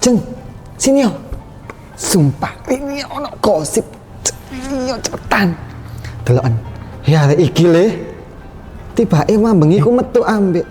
Jeng, sini yo. Sumpah, ini ono gosip. Yo cepetan. Deloken. Ya iki le. Tibake mah bengi ku metu ambek.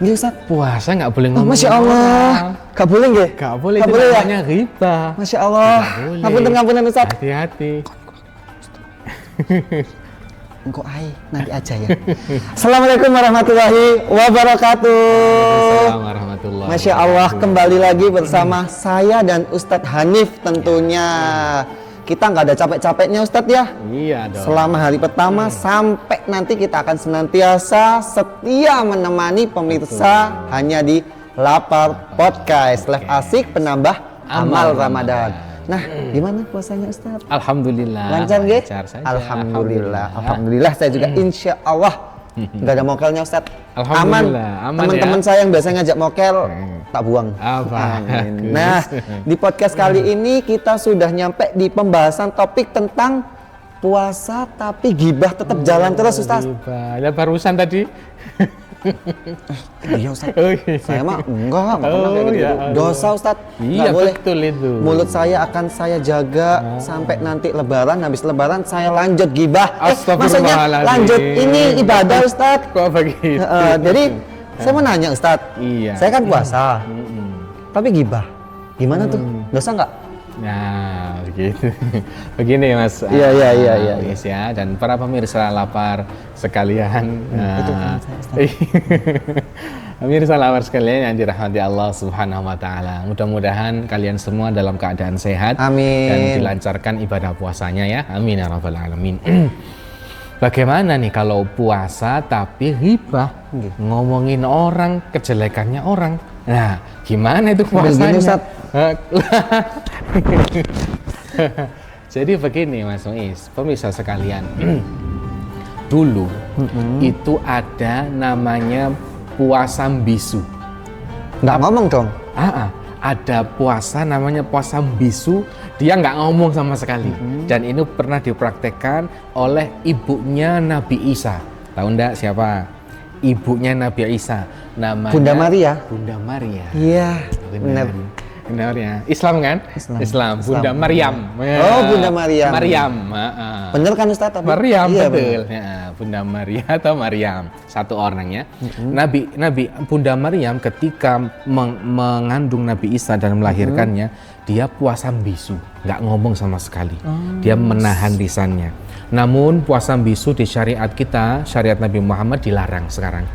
Nggih Ustaz. Puasa nggak boleh ngomong. Masya Allah. Gak boleh nggih? Nggak boleh, Gak itu boleh ya? namanya riba. Masya Allah. Ngapunten Ustaz. Hati-hati. Engkau ai nanti aja ya. Assalamualaikum warahmatullahi wabarakatuh. Assalamualaikum warahmatullahi. Masya Allah, kembali lagi bersama saya dan Ustadz Hanif tentunya. Kita nggak ada capek-capeknya Ustadz ya. Iya dong. Selama hari pertama sampai nanti kita akan senantiasa setia menemani pemirsa hanya di Lapar Podcast. Live asik penambah amal Ramadan. Nah, gimana puasanya Ustadz? Alhamdulillah. Lancar nggih? Lancar saja. Alhamdulillah saya juga insya Allah nggak ada mokelnya Ustadz. Alhamdulillah, aman Teman-teman ya? saya yang biasa ngajak mokel tak buang. Amin. Nah, di podcast kali ini kita sudah nyampe di pembahasan topik tentang puasa tapi gibah tetap jalan terus Ustadz. Ya barusan tadi. Iya Ustadz. Oh, iya. Saya mah enggak pernah kayak gitu. ya Dosa Ustadz. Iya, Nggak boleh. betul itu. Mulut saya akan saya jaga sampai nanti lebaran. Habis lebaran saya lanjut gibah. Maksudnya lanjut ini ibadah Ustadz. Kok begitu? Jadi saya mau nanya Ustadz. Iya. Saya kan puasa. Tapi gibah. Gimana tuh? Dosa nggak? Nah, begitu. Begini Mas. Iya. Yes, ya, dan para pemirsa Lapar sekalian. Itu kan saya, Ustaz. Pemirsa Lapar sekalian yang dirahmati Allah Subhanahu wa taala. Mudah-mudahan kalian semua dalam keadaan sehat. Amin. Dan dilancarkan ibadah puasanya ya. Amin ya rabbal alamin. Bagaimana nih kalau puasa tapi ghibah? Ngomongin orang, kejelekannya orang. Nah, gimana itu puasanya? Ustaz. Jadi begini Mas Muiz, pemirsa sekalian. Dulu itu ada namanya puasa bisu. Nggak ngomong dong. Ada puasa namanya puasa bisu, dia nggak ngomong sama sekali. Dan ini pernah dipraktekkan oleh ibunya Nabi Isa. Tahu nggak siapa? Ibunya Nabi Isa, namanya Bunda Maria. Bunda Maria. Iya, benar. Benar ya. Islam kan? Islam. Bunda Maryam. Oh, Bunda Maryam. Maryam. Bener kan Ustadz? Maryam, iya, betul. Ya, Bunda Maria atau Maryam, satu orang ya. Nabi Bunda Maryam ketika mengandung Nabi Isa dan melahirkannya, dia puasa bisu, nggak ngomong sama sekali. Dia menahan lisannya. Namun puasa bisu di syariat kita, syariat Nabi Muhammad dilarang sekarang.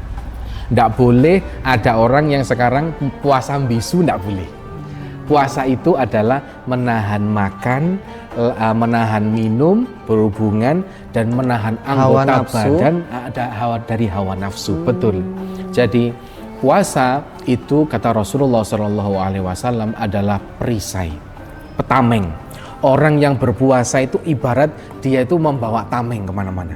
Nggak boleh ada orang yang sekarang puasa bisu, nggak boleh. Puasa itu adalah menahan makan, menahan minum, berhubungan, dan menahan anggota badan dari hawa nafsu. Betul. Jadi puasa itu kata Rasulullah SAW adalah perisai, petameng. Orang yang berpuasa itu ibarat dia itu membawa tameng kemana-mana.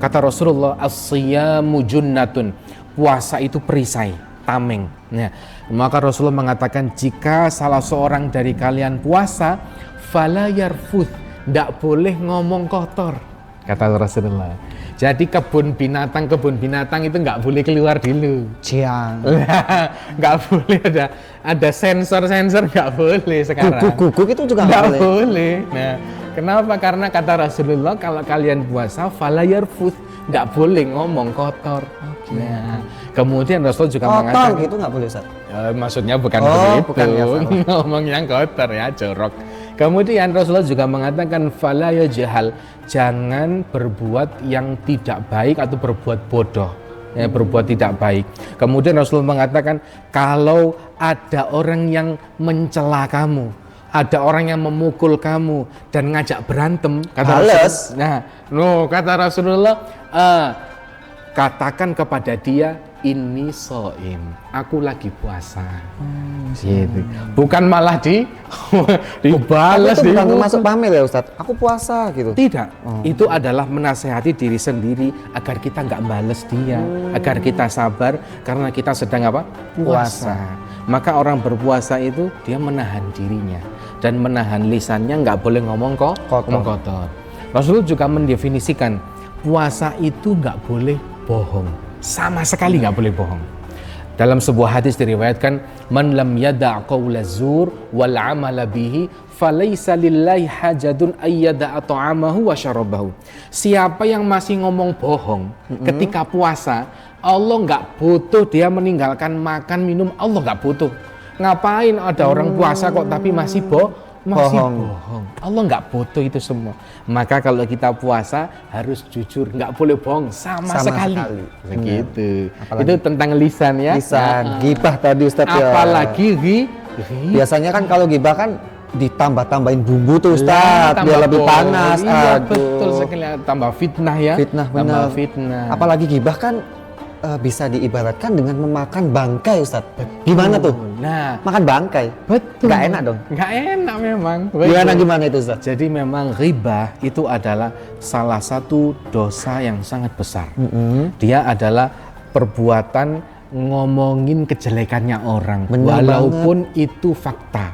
Kata Rasulullah, as-siyamu junnatun. Puasa itu perisai, tameng. Nah, maka Rasulullah mengatakan jika salah seorang dari kalian puasa, fala yarfuth, tidak boleh ngomong kotor, kata Rasulullah. Jadi kebun binatang itu nggak boleh keluar dulu. Ciang. Nggak boleh ada sensor nggak boleh sekarang. Guguk itu juga nggak boleh. Nah, kenapa? Karena kata Rasulullah kalau kalian puasa, fala yarfuth, nggak boleh ngomong kotor. Nah, kemudian Rasul juga mengatakan gitu nggak boleh Ustaz? Maksudnya bukan begitu, bukan ya, ngomong yang kotor ya, jorok. Kemudian Rasulullah juga mengatakan fala yajhal, jangan berbuat yang tidak baik atau berbuat bodoh, ya, berbuat tidak baik. Kemudian Rasulullah mengatakan kalau ada orang yang mencela kamu, ada orang yang memukul kamu dan ngajak berantem, kata Rasulullah. Kata Rasulullah, katakan kepada dia, ini soim, aku lagi puasa. Gitu. Bukan malah dibalas. Tapi itu bukan masuk pamer ya Ustadz, aku puasa gitu. Tidak, itu adalah menasehati diri sendiri agar kita nggak bales dia, agar kita sabar karena kita sedang apa? Puasa. Maka orang berpuasa itu dia menahan dirinya dan menahan lisannya, nggak boleh ngomong kotor. Rasulullah juga mendefinisikan puasa itu nggak boleh bohong, sama sekali nggak boleh bohong. Dalam sebuah hadis diriwayatkan, man lam yada' qawla zur wal amala bihi falaysa lillahi hajatun ayyada'a ta'amahu wa syarabahu. Siapa yang masih ngomong bohong ketika puasa, Allah nggak butuh dia meninggalkan makan minum, Allah nggak butuh. Ngapain ada orang puasa kok tapi masih bohong. Allah nggak butuh itu semua. Maka kalau kita puasa harus jujur, nggak boleh bohong sama sekali. Begitu. Itu tentang lisan ya. Lisan, gibah tadi Ustadz ya. Apalagi biasanya kan kalau gibah kan ditambah-tambahin bumbu tuh Ustadz, biar lebih panas. Iya, betul sekali, tambah fitnah ya. Fitnah benar. Tambah fitnah. Apalagi gibah kan bisa diibaratkan dengan memakan bangkai Ustadz. Gimana tuh? Nah, makan bangkai. Betul. Nggak enak dong? Nggak enak memang. Gimana itu Ustadz? Jadi memang ghibah itu adalah salah satu dosa yang sangat besar. Dia adalah perbuatan ngomongin kejelekannya orang. Benar walaupun banget. Itu fakta.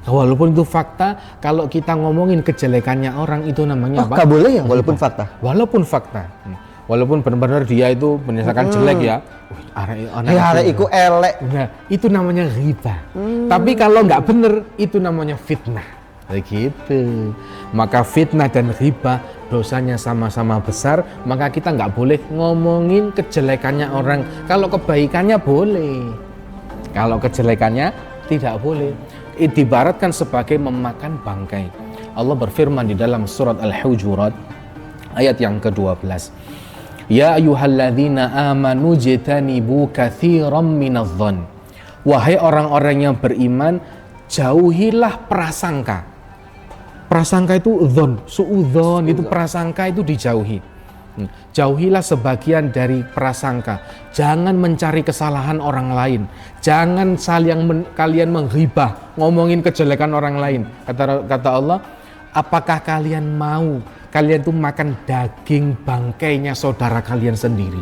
Walaupun itu fakta, kalau kita ngomongin kejelekannya orang itu namanya apa? Nggak boleh ya, walaupun fakta. Walaupun fakta. Walaupun benar-benar dia itu menyesalkan jelek ya. Arek iku elek. Nah, itu namanya ghibah. Tapi kalau nggak bener, itu namanya fitnah. Begitu. Maka fitnah dan ghibah dosanya sama-sama besar, maka kita nggak boleh ngomongin kejelekannya orang. Kalau kebaikannya boleh. Kalau kejelekannya tidak boleh. Diibaratkan sebagai memakan bangkai. Allah berfirman di dalam surat Al-Hujurat ayat yang ke-12. Ya ayyuhalladzina amanu jitanibu katsiran minadh-dhon. Wahai orang-orang yang beriman, jauhilah prasangka. Prasangka itu dzon, suudzon itu prasangka itu dijauhi. Jauhilah sebagian dari prasangka. Jangan mencari kesalahan orang lain. Jangan kalian menghibah, ngomongin kejelekan orang lain. Kata Allah, apakah kalian mau kalian tuh makan daging bangkainya saudara kalian sendiri?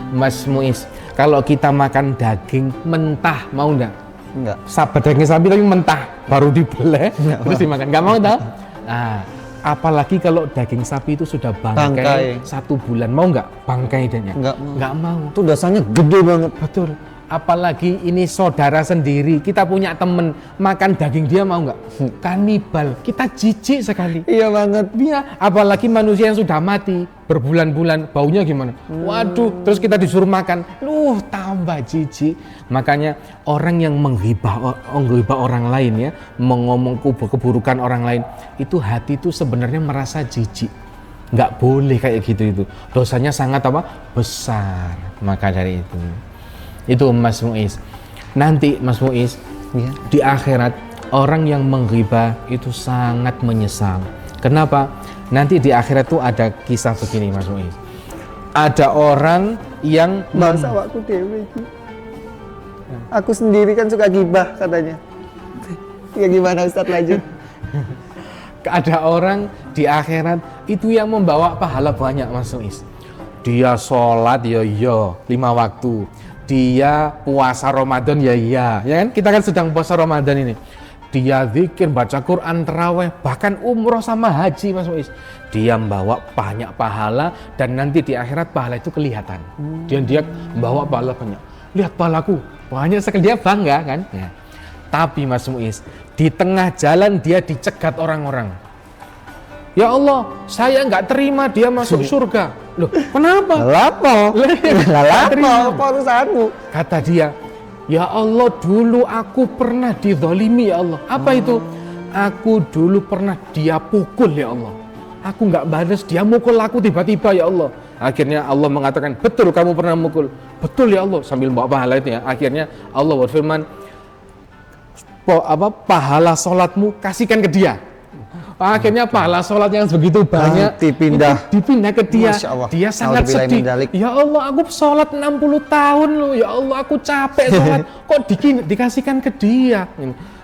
Mas Muiz, kalau kita makan daging mentah mau enggak? Enggak. Daging sapi tapi mentah, baru dibeleh terus dimakan. Enggak mau enggak? Nah, apalagi kalau daging sapi itu sudah bangkai 1 bulan, mau enggak bangkainya? Enggak mau. Itu dosanya gede banget. Betul. Apalagi ini saudara sendiri, kita punya temen makan daging dia mau nggak? Kanibal, kita jijik sekali. Iya banget. Iya, apalagi manusia yang sudah mati berbulan-bulan, baunya gimana? Waduh, terus kita disuruh makan, tambah jijik. Makanya orang yang menghibah orang lain ya, mengomong keburukan orang lain, itu hati itu sebenarnya merasa jijik. Nggak boleh kayak gitu itu. Dosanya sangat besar. Maka dari itu Mas Muiz. Nanti Mas Muiz, ya. Di akhirat orang yang menghibah itu sangat menyesal. Kenapa? Nanti di akhirat tuh ada kisah begini Mas Muiz. Ada orang yang masa waktu dewe iki. Aku sendiri kan suka gibah katanya. Ya gimana Ustadz lanjut? Ada orang di akhirat itu yang membawa pahala banyak Mas Muiz. Dia sholat ya 5 waktu. Dia puasa Ramadan ya kan? Kita kan sedang puasa Ramadan ini. Dia zikir, baca Quran, tarawih, bahkan umroh sama haji Mas Muiz. Dia membawa banyak pahala dan nanti di akhirat pahala itu kelihatan. Dia membawa pahala banyak. Lihat pahalaku, banyak sekali, dia bangga kan? Ya. Tapi Mas Muiz, di tengah jalan dia dicegat orang-orang. Ya Allah, saya nggak terima dia masuk surga. Loh, kenapa? Lapo urusanmu. Kata dia, ya Allah, dulu aku pernah dizalimi ya Allah. Apa itu? Aku dulu pernah dia pukul ya Allah. Aku nggak balas, dia mukul aku tiba-tiba ya Allah. Akhirnya Allah mengatakan, betul kamu pernah mukul. Betul ya Allah, sambil bawa pahala itu ya. Akhirnya Allah berfirman, pahala sholatmu kasihkan ke dia. Akhirnya pahala sholat yang begitu banyak dipindah ke dia. Dia sangat sedih. Ya Allah, aku sholat 60 tahun loh. Ya Allah, aku capek sholat. Kok dikasihkan ke dia?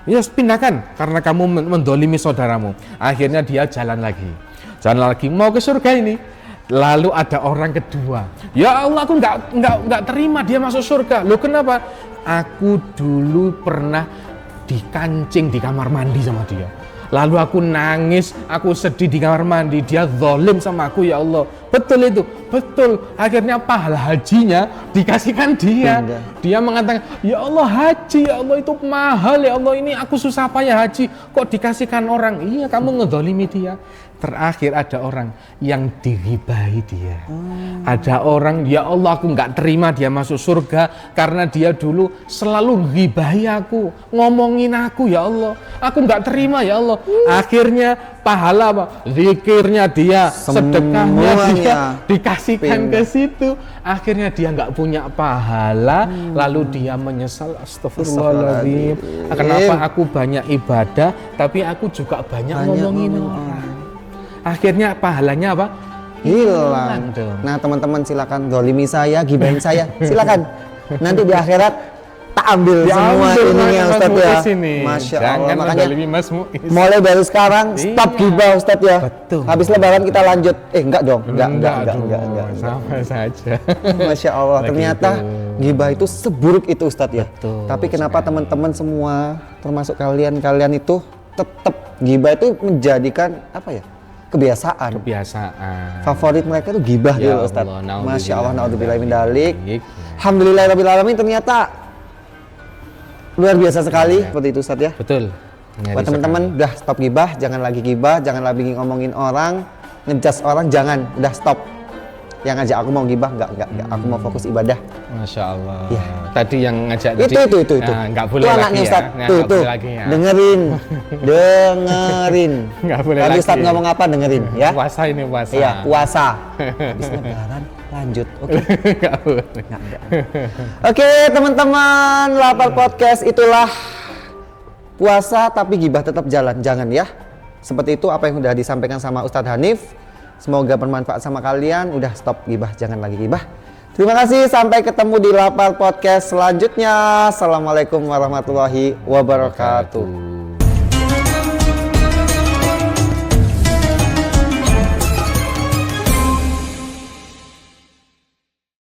Ya pindahkan, karena kamu mendolimi saudaramu. Akhirnya dia jalan lagi, mau ke surga ini. Lalu ada orang kedua. Ya Allah, aku nggak terima dia masuk surga. Loh kenapa? Aku dulu pernah dikancing di kamar mandi sama dia. Lalu aku nangis, aku sedih di kamar mandi, dia zalim sama aku ya Allah. Betul itu, betul. Akhirnya pahala hajinya dikasihkan dia. Bunda. Dia mengatakan, ya Allah haji, ya Allah itu mahal ya Allah, ini aku susah payah haji, kok dikasihkan orang? Iya, kamu ngedzalimi dia. Terakhir ada orang yang diribahi dia. Ada orang, ya Allah aku nggak terima dia masuk surga karena dia dulu selalu ribahi aku, ngomongin aku ya Allah. Aku nggak terima ya Allah. Akhirnya pahala apa? Zikirnya dia, sedekahnya dia Semuanya dikasihkan pindah. ke situ. Akhirnya dia nggak punya pahala, lalu dia menyesal. Astagfirullahaladzim. Kenapa aku banyak ibadah, tapi aku juga banyak ngomongin orang. Akhirnya pahalanya apa? Hilang. dong. Nah teman-teman silakan zolimi saya, gibahin saya, silakan. Nanti di akhirat tak ambil semua ininya Ustadz ya. Masya Allah. Jangan Makanya mendolimi Mas Muiz. mulai dari sekarang stop Iya. gibah Ustadz ya. Betul. Habis lebaran kita lanjut. Enggak dong. Enggak. dong, sama saja. Masya Allah. Begitu. Ternyata gibah itu seburuk itu Ustadz ya. Betul Tapi kenapa teman-teman semua, termasuk kalian itu tetap gibah itu menjadikan apa ya? Kebiasaan. Favorit mereka itu gibah Ya dulu Ustaz. Allah, naudzubillah. Masya Allah, naudzubillah min dalik. Baik. Alhamdulillahirabbil alamin, ternyata luar biasa sekali seperti itu Ustaz ya. Betul. Buat teman-teman udah stop gibah, jangan lagi gibah, jangan lagi ngomongin orang, ngejudge orang, jangan, udah stop. Yang ngajak aku mau gibah, enggak, aku mau fokus ibadah. Masya Allah. Ya. Tadi yang ngajak Itu. Nah, nggak boleh Itu lagi anaknya ya. Ustaz. Nah, Tuh, nggak tuh. boleh lagi ya. Dengerin. Nggak boleh Tadi lagi. Ustaz ngomong apa dengerin ya. Puasa ini puasa. Iya, puasa. Habis lebaran lanjut. Oke. Nggak boleh. Nggak. Oke, teman-teman, Lapar Podcast itulah puasa tapi gibah tetap jalan, jangan ya. Seperti itu apa yang udah disampaikan sama Ustadz Hanif. Semoga bermanfaat sama kalian. Udah stop gibah, jangan lagi gibah. Terima kasih, sampai ketemu di Lapar Podcast selanjutnya. Assalamualaikum warahmatullahi wabarakatuh.